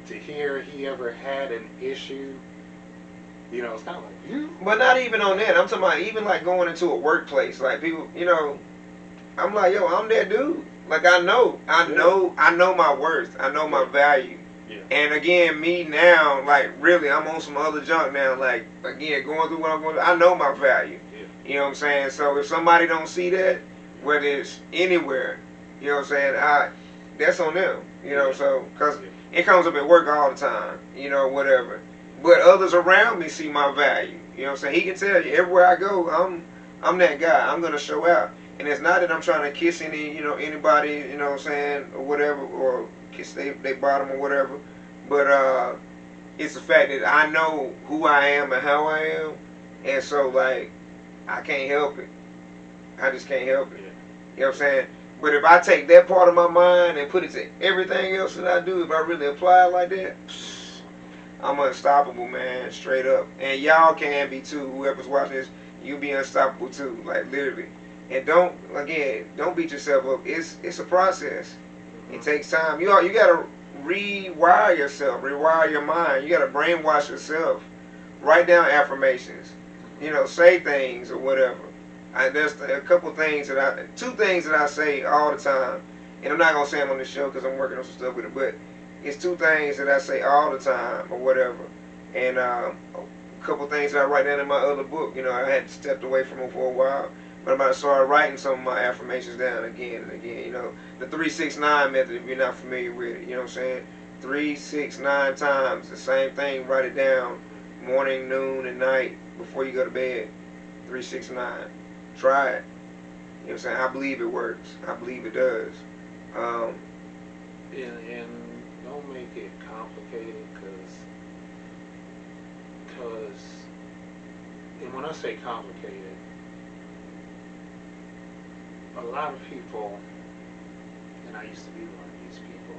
to hear he ever had an issue, you know, it's kind of like you. But not even on that. I'm talking about even like going into a workplace. Like people, you know, I'm like, yo, I'm that dude. Like I know my worth. I know my value. Yeah. And again, me now, like really, I'm on some other junk now. Like again, going through what I'm going through, I know my value. Yeah. You know what I'm saying? So if somebody don't see that, whether it's anywhere, you know what I'm saying, that's on them. You know, so because it comes up at work all the time. You know, whatever. But others around me see my value. You know what I'm saying? He can tell you everywhere I go, I'm that guy. I'm gonna show out. And it's not that I'm trying to kiss anybody, you know what I'm saying, or whatever, or kiss they bottom or whatever. But it's the fact that I know who I am and how I am, and so like I can't help it. I just can't help it. Yeah. You know what I'm saying? But if I take that part of my mind and put it to everything else that I do, if I really apply it like that, I'm unstoppable, man, straight up. And y'all can be too. Whoever's watching this, you be unstoppable too, like literally. And don't beat yourself up. It's a process. It takes time. You gotta rewire yourself, rewire your mind. You gotta brainwash yourself. Write down affirmations. You know, say things or whatever. There's a couple things two things that I say all the time, and I'm not gonna say them on the show because I'm working on some stuff with it, but it's two things that I say all the time or whatever, and a couple things that I write down in my other book. You know, I had stepped away from them for a while, but I'm about to start writing some of my affirmations down again and again. You know, the 3-6-9 method. If you're not familiar with it, you know what I'm saying. 3, 6, 9 times the same thing. Write it down, morning, noon, and night before you go to bed. 3, 6, 9. Try it. You know what I'm saying? I believe it works. I believe it does. And don't make it complicated, because, and when I say complicated, a lot of people, and I used to be one of these people,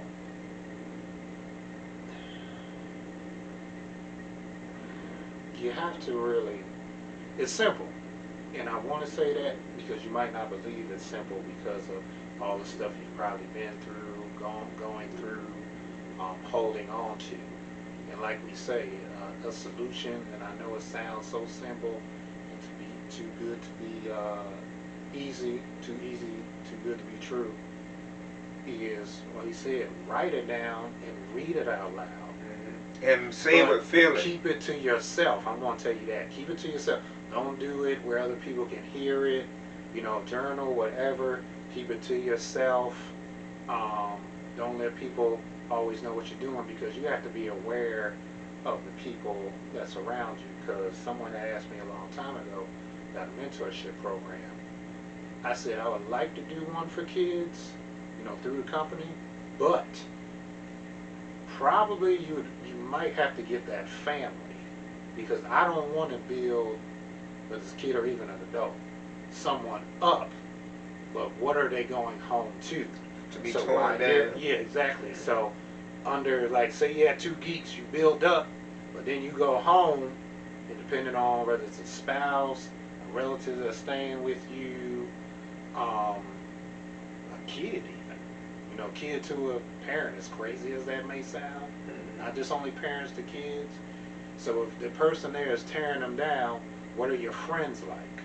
you have to really, it's simple. And I want to say that because you might not believe it's simple because of all the stuff you've probably been through, going through, holding on to. And like we say, a solution, and I know it sounds so simple and to be too good to be easy, too good to be true, is, well, he said, write it down and read it out loud. And say it with feeling. Keep it to yourself. I'm going to tell you that. Keep it to yourself. Don't do it where other people can hear it. You know, journal, whatever. Keep it to yourself. Don't let people always know what you're doing, because you have to be aware of the people that's around you. Because someone asked me a long time ago about a mentorship program. I said I would like to do one for kids, you know, through the company, but probably you might have to get that family, because I don't want to build, whether it's a kid or even an adult, someone up, but what are they going home to? To be torn down. Yeah, exactly. So under, like, say you had 2 geeks, you build up, but then you go home, and depending on whether it's a spouse, a relative that's staying with you, a kid even. You know, kid to a parent, as crazy as that may sound. Not just only parents to kids. So if the person there is tearing them down, what are your friends like?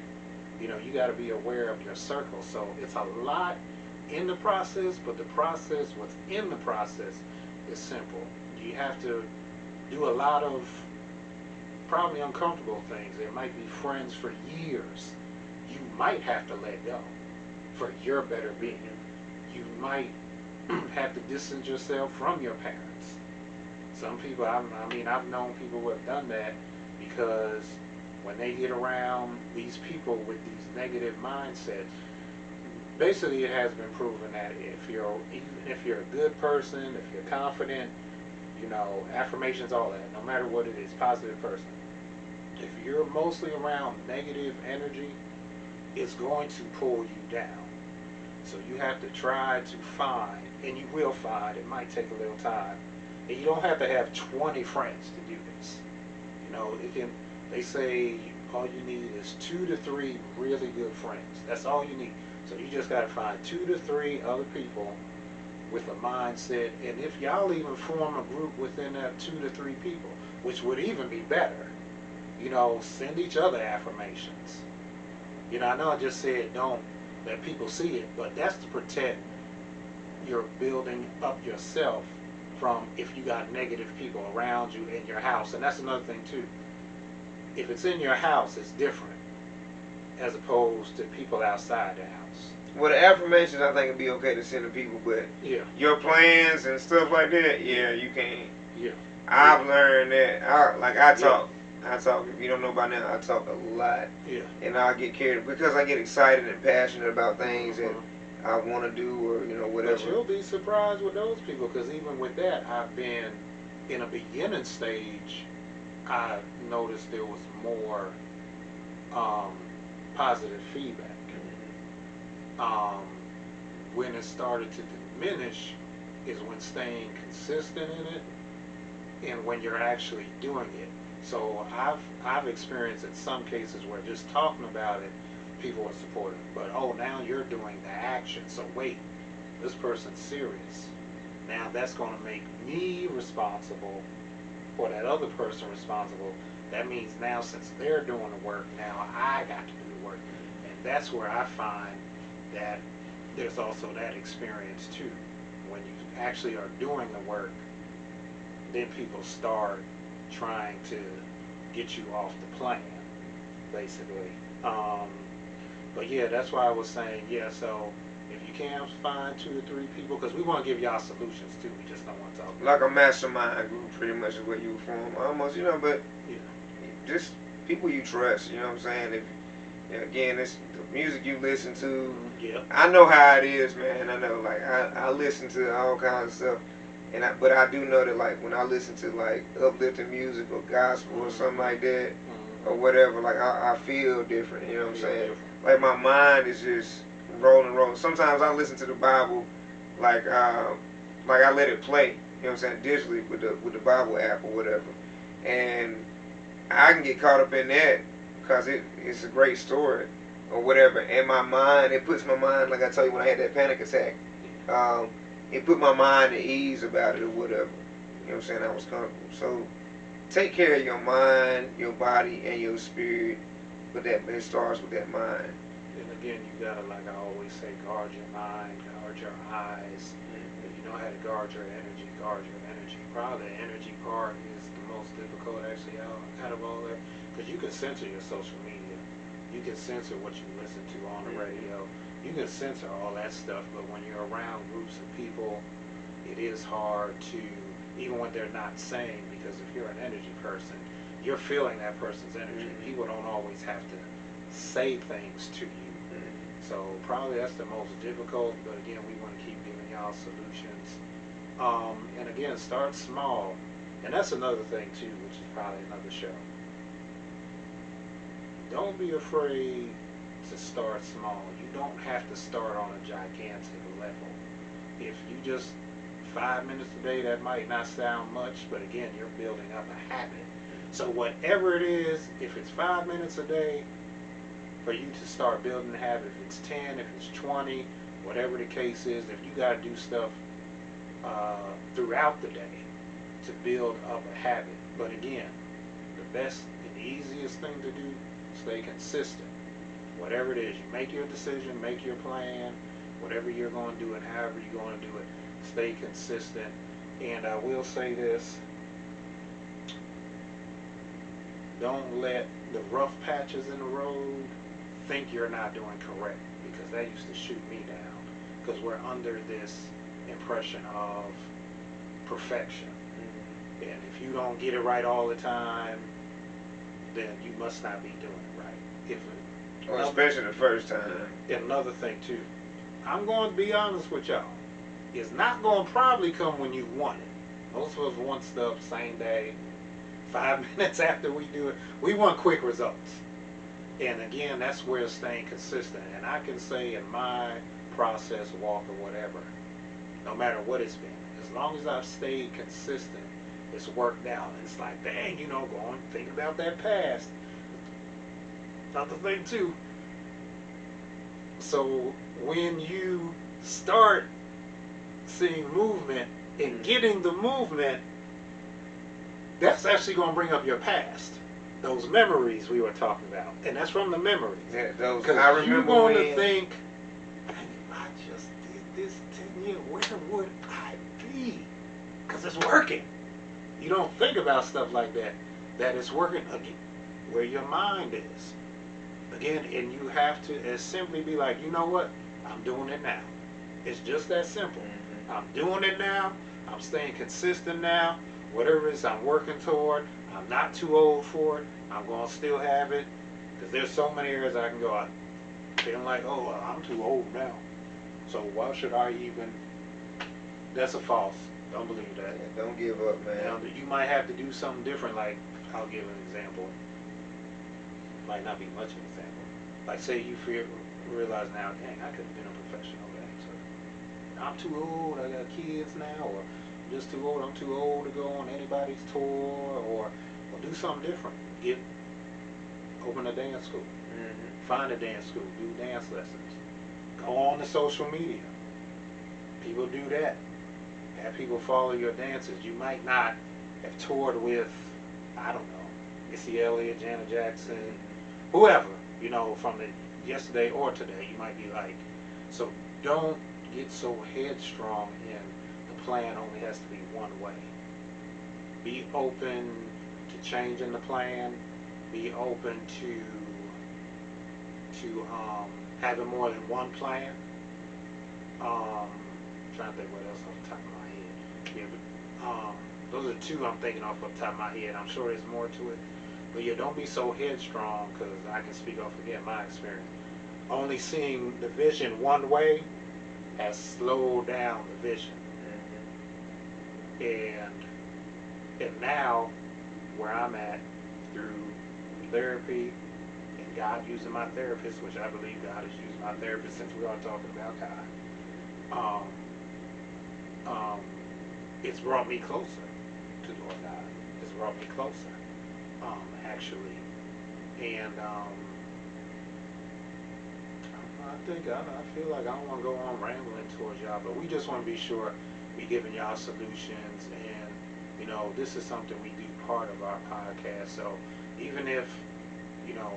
You know, you got to be aware of your circle. So it's a lot in the process, but the process, what's in the process, is simple. You have to do a lot of probably uncomfortable things. There might be friends for years you might have to let go for your better being. You might have to distance yourself from your parents. Some people, I mean, I've known people who have done that, because when they get around these people with these negative mindsets, basically it has been proven that even if you're a good person, if you're confident, you know, affirmations, all that, no matter what it is, positive person, if you're mostly around negative energy, it's going to pull you down. So you have to try to find, and you will find, it might take a little time, and you don't have to have 20 friends to do this. You know, they say all you need is 2 to 3 really good friends. That's all you need. So you just got to find 2 to 3 other people with a mindset, and if y'all even form a group within that 2 to 3 people, which would even be better, send each other affirmations. I know I just said don't let people see it, but that's to protect your building up yourself from if you got negative people around you in your house. And that's another thing too. If it's in your house, it's different as opposed to people outside the house. Well, the affirmations I think would be okay to send to people, but yeah, your plans and stuff like that, yeah, you can't. Yeah, I've learned that. I talk. If you don't know by now, I talk a lot. Yeah. And I get carried because I get excited and passionate about things that I want to do or whatever. But you'll be surprised with those people, because even with that, I've been in a beginning stage. I noticed there was more positive feedback. When it started to diminish is when staying consistent in it and when you're actually doing it. So I've experienced in some cases where just talking about it, people are supportive. But now you're doing the action. So wait, this person's serious. Now that's going to make me responsible, or that other person responsible. That means now since they're doing the work, now I got to do the work. And that's where I find that there's also that experience too. When you actually are doing the work, then people start trying to get you off the plan, basically. But yeah, that's why I was saying, so if you can find 2 to 3 people, because we want to give y'all solutions too, we just don't want to talk like a mastermind group, pretty much is what you form almost, but yeah, just people you trust, you know what I'm saying? If again, it's the music you listen to. Yeah. I know how it is, man. I know, like I listen to all kinds of stuff. But I do know that, like, when I listen to, like, uplifting music or gospel or something like that, or whatever, like, I feel different, you know what I'm saying? Like, my mind is just rolling. Sometimes I listen to the Bible, like I let it play, you know what I'm saying, digitally with the Bible app or whatever. And I can get caught up in that because it's a great story or whatever. And my mind, it puts my mind, like I tell you when I had that panic attack, it put my mind at ease about it or whatever. You know what I'm saying? I was comfortable. So take care of your mind, your body, and your spirit. But it starts with that mind. And again, you gotta, like I always say, guard your mind, guard your eyes. If you know how to guard your energy, guard your energy. Probably the energy part is the most difficult actually out of all that, because you can censor your social media. You can censor what you listen to on the radio. You can censor all that stuff, but when you're around groups of people, it is hard to, even when they're not saying, because if you're an energy person, you're feeling that person's energy. People don't always have to say things to you. So probably that's the most difficult, but again, we want to keep giving y'all solutions. And again, start small. And that's another thing too, which is probably another show. Don't be afraid to start small. You don't have to start on a gigantic level. If you just 5 minutes a day, that might not sound much, but again, you're building up a habit. So whatever it is, if it's 5 minutes a day, for you to start building a habit, if it's 10, if it's 20, whatever the case is, if you got to do stuff throughout the day to build up a habit. But again, the best and easiest thing to do, stay consistent. Whatever it is, you make your decision, make your plan, whatever you're going to do and however you're going to do it, stay consistent. And I will say this, don't let the rough patches in the road think you're not doing correct, because that used to shoot me down, because we're under this impression of perfection. And if you don't get it right all the time, then you must not be doing it right. Especially the first time. And another thing too, I'm going to be honest with y'all, it's not going to probably come when you want it. Most of us want stuff same day, 5 minutes after we do it. We want quick results. And again, that's where staying consistent. And I can say in my process, walk or whatever, no matter what it's been, as long as I've stayed consistent, it's worked out. It's like, dang, going, think about that past. Another thing too. So when you start seeing movement and getting the movement, that's actually going to bring up your past. Those memories we were talking about. And that's from the memories. Yeah, those. Because I remember you're going when, to think, man, if I just did this 10 years, where would I be? Because it's working. You don't think about stuff like that. That it's working again, where your mind is. Again, and you have to simply be like, you know what? I'm doing it now. It's just that simple. Mm-hmm. I'm doing it now. I'm staying consistent now. Whatever it is I'm working toward, I'm not too old for it. I'm going to still have it. Because there's so many areas I can go out feeling like, oh, I'm too old now. So why should I even... That's a false. Don't believe that. Yeah, don't give up, man. Now, you might have to do something different. Like, I'll give an example. Might not be much of an example. Like, say you realize now, dang, I could have been a professional dancer. I'm too old. I got kids now, or I'm just too old. I'm too old to go on anybody's tour, or do something different. Open a dance school. Mm-hmm. Find a dance school. Do dance lessons. Go on to social media. People do that. Have people follow your dances. You might not have toured with, I don't know, Missy Elliott, Janet Jackson, whoever, you know, from the yesterday or today. You might be like, so don't get so headstrong in the plan only has to be one way. Be open to changing the plan. Be open to having more than one plan. Trying to think what else off the top of my head. Yeah, but, those are two I'm thinking off the top of my head. I'm sure there's more to it. But yeah, don't be so headstrong, because I can speak off again my experience. Only seeing the vision one way has slowed down the vision. And now, where I'm at, through therapy and God using my therapist, which I believe God has used my therapist since we are talking about God, it's brought me closer to Lord God. It's brought me closer, actually. And I feel like I don't want to go on rambling towards y'all, but we just want to be sure we giving y'all solutions. And you know, this is something we do part of our podcast. So even if, you know,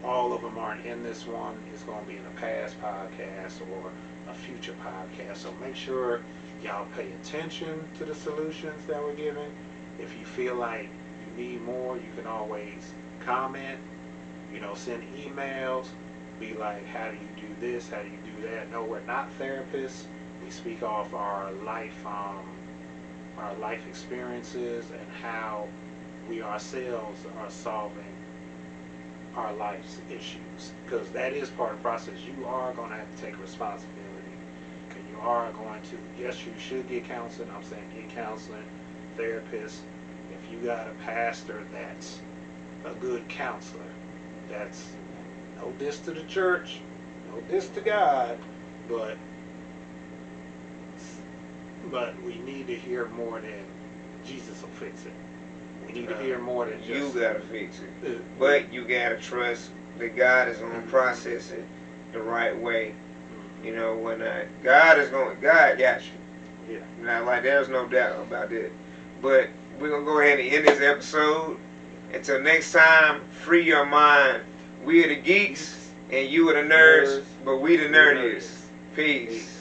all of them aren't in this one, it's going to be in a past podcast or a future podcast. So make sure y'all pay attention to the solutions that we're giving. If you feel like you need more, you can always comment, you know, send emails, be like, how do you do this, how do you do that? No, we're not therapists. We speak off our life experiences and how we ourselves are solving our life's issues, because that is part of the process. You are going to have to take responsibility, and you are going to, yes, you should get counseling. I'm saying get counseling, therapist. If you got a pastor that's a good counselor, that's no diss to the church, no diss to God, but we need to hear more than Jesus will fix it. We need to hear more than just... You gotta fix it. But you gotta trust that God is gonna process it the right way. You know, when God got you. Yeah. Now, like, there's no doubt about that. But we're gonna go ahead and end this episode. Until next time, free your mind. We are the geeks, and you are the nerds, but we the nerdiest. Peace.